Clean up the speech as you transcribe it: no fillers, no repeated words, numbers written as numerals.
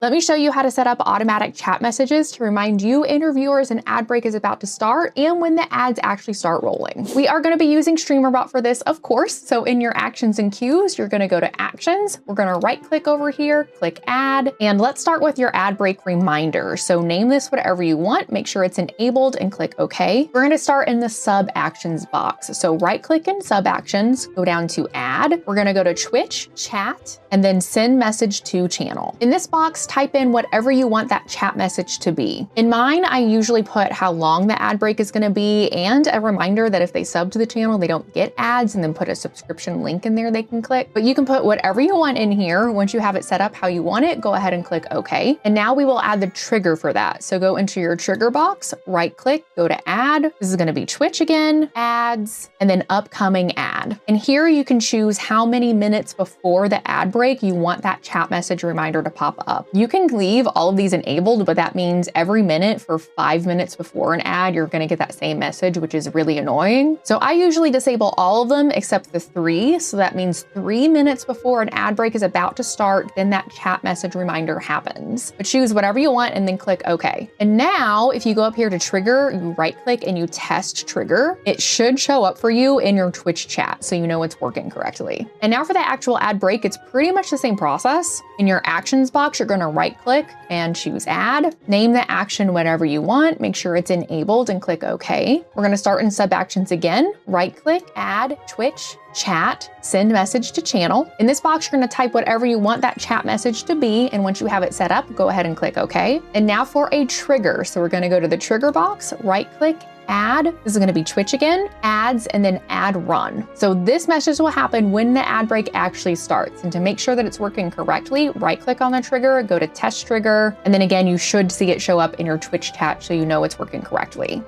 Let me show you how to set up automatic chat messages to remind you and your viewers an ad break is about to start and when the ads actually start rolling. We are going to be using Streamer.Bot for this, of course. So in your actions and cues, you're going to go to actions. We're going to right click over here, click add, and let's start with your ad break reminder. So name this whatever you want, make sure it's enabled and click OK. We're going to start in the sub actions box. So right click in sub actions, go down to add. We're going to go to Twitch, chat, and then send message to channel. In this box, type in whatever you want that chat message to be. In mine, I usually put how long the ad break is going to be and a reminder that if they sub to the channel, they don't get ads, and then put a subscription link in there they can click. But you can put whatever you want in here. Once you have it set up how you want it, go ahead and click OK. And now we will add the trigger for that. So go into your trigger box, right click, go to add. This is going to be Twitch again, ads, and then upcoming ad. And here you can choose how many minutes before the ad break you want that chat message reminder to pop up. You can leave all of these enabled, but that means every minute for 5 minutes before an ad, you're going to get that same message, which is really annoying. So I usually disable all of them except the 3. So that means 3 minutes before an ad break is about to start, then that chat message reminder happens. But choose whatever you want and then click OK. And now if you go up here to trigger, you right click and you test trigger, it should show up for you in your Twitch chat so you know it's working correctly. And now for the actual ad break, it's pretty much the same process. In your actions box, you're going to right click and choose add. Name the action whatever you want. Make sure it's enabled and click OK. We're going to start in sub actions again. Right click, add, Twitch, chat, send message to channel. In this box, you're going to type whatever you want that chat message to be. And once you have it set up, go ahead and click OK. And now for a trigger. So we're going to go to the trigger box, right click, add. This is going to be Twitch again, ads, and then add run. So this message will happen when the ad break actually starts. And to make sure that it's working correctly, right click on the trigger, go to test trigger, and then again, you should see it show up in your Twitch chat so you know it's working correctly.